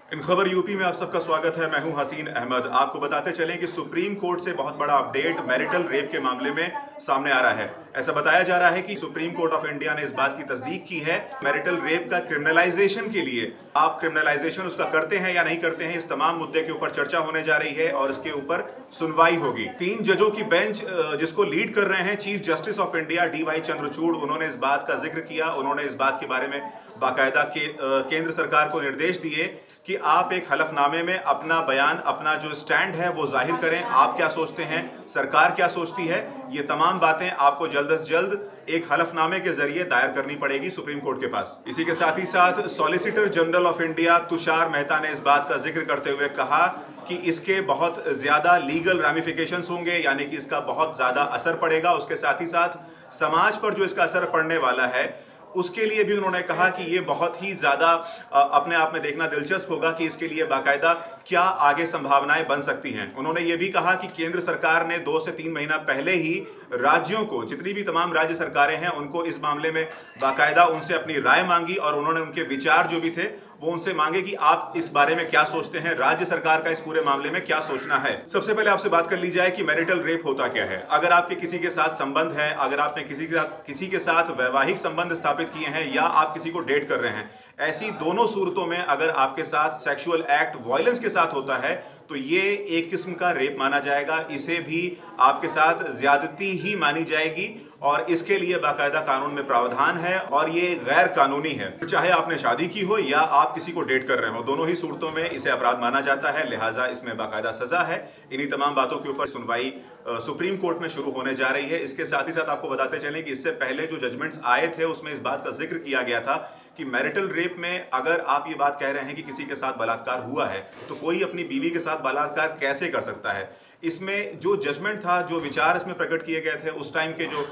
इन खबर यूपी में आप सबका स्वागत है। मैं हूं हसीन अहमद। आपको बताते चलें कि सुप्रीम कोर्ट से बहुत बड़ा अपडेट मैरिटल रेप के मामले में सामने आ रहा है। ऐसा बताया जा रहा है कि सुप्रीम कोर्ट ऑफ इंडिया ने इस बात की तस्दीक की है मैरिटल रेप का क्रिमिनलाइजेशन के लिए आप क्रिमिनलाइजेशन उसका करते हैं या नहीं करते हैं, इस तमाम मुद्दे के ऊपर चर्चा होने जा रही है और इसके ऊपर सुनवाई होगी। 3 जजों की बेंच जिसको लीड कर रहे हैं chief justice of India DY Chandrachud, उन्होंने इस बात का जिक्र किया। उन्होंने इस बात के बारे में बाकायदा केंद्र सरकार को निर्देश दिए कि आप एक हलफनामे में अपना बयान, अपना जो स्टैंड है वो जाहिर करें। आप क्या सोचते हैं, सरकार क्या सोचती है, ये तमाम बातें आपको जल्द से जल्द एक हलफनामे के जरिए दायर करनी पड़ेगी सुप्रीम कोर्ट के पास। इसी के साथ ही साथ solicitor general of India Tushar Mehta ने इस बात का जिक्र करते हुए कहा कि इसके बहुत ज्यादा लीगल रैमिफिकेशंस होंगे, यानी कि इसका बहुत ज्यादा असर पड़ेगा। उसके साथ ही साथ समाज पर जो इसका असर पड़ने वाला है उसके लिए भी उन्होंने कहा कि ये बहुत ही ज़्यादा अपने आप में देखना दिलचस्प होगा कि इसके लिए बाकायदा क्या आगे संभावनाएं बन सकती हैं। उन्होंने ये भी कहा कि केंद्र सरकार ने 2 से 3 महीना पहले ही राज्यों को, जितनी भी तमाम राज्य सरकारें हैं, उनको इस मामले में बाकायदा उनसे अपनी राय मांगी और उन्होंने उनके विचार जो भी थे वो उनसे मांगे कि आप इस बारे में क्या सोचते हैं, राज्य सरकार का इस पूरे मामले में क्या सोचना है। सबसे पहले आपसे बात कर ली जाए कि मैरिटल रेप होता क्या है। अगर आपके किसी के साथ संबंध है, अगर आपने किसी के साथ वैवाहिक संबंध स्थापित किए हैं या आप किसी को डेट कर रहे हैं, ऐसी दोनों सूरतों में अगर आपके साथ सेक्सुअल एक्ट वायलेंस के साथ होता है तो ये एक किस्म का रेप माना जाएगा। इसे भी आपके साथ ज्यादती ही मानी जाएगी और इसके लिए बाकायदा कानून में प्रावधान है और ये गैर कानूनी है। चाहे आपने शादी की हो या आप किसी को डेट कर रहे हो, दोनों ही सूरतों में इसे अपराध माना जाता है, लिहाजा इसमें बाकायदा सजा है। इन्हीं तमाम बातों के ऊपर सुनवाई सुप्रीम कोर्ट में शुरू होने जा रही है। इसके साथ ही साथ आपको बताते चलें कि इससे पहले जो जजमेंट्स आए थे उसमें इस बात का जिक्र किया गया था कि मैरिटल रेप में अगर आप ये बात कह रहे हैं कि किसी के साथ बलात्कार हुआ है तो कोई अपनी बीवी के साथ बलात्कार कैसे कर सकता है। इसमें जो जजमेंट था, जो विचार इसमें प्रकट किए गए थे, उस टाइम के जो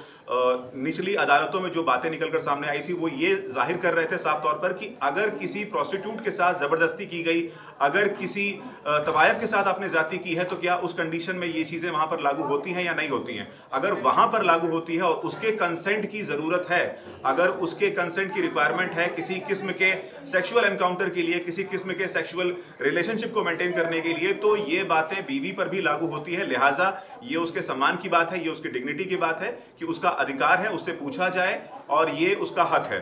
निचली अदालतों में जो बातें निकलकर सामने आई थी वो ये जाहिर कर रहे थे साफ तौर पर कि अगर किसी प्रोस्टिट्यूट के साथ जबरदस्ती की गई, अगर किसी तवायफ के साथ आपने जाती की है तो क्या उस कंडीशन में ये चीज़ें वहाँ पर लागू होती हैं या नहीं होती हैं। अगर वहाँ पर लागू होती है और उसके कंसेंट की ज़रूरत है, अगर उसके कंसेंट की रिक्वायरमेंट है किसी किस्म के सेक्सुअल एनकाउंटर के लिए, किसी किस्म के सेक्सुअल रिलेशनशिप को मेंटेन करने के लिए, तो ये बातें बीवी पर भी लागू होती है। लिहाजा ये उसके सम्मान की बात है, ये उसकी डिग्निटी की बात है कि उसका अधिकार है, उससे पूछा जाए और ये उसका हक है।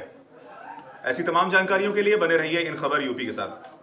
ऐसी तमाम जानकारियों के लिए बने रहिए इन खबर यूपी के साथ।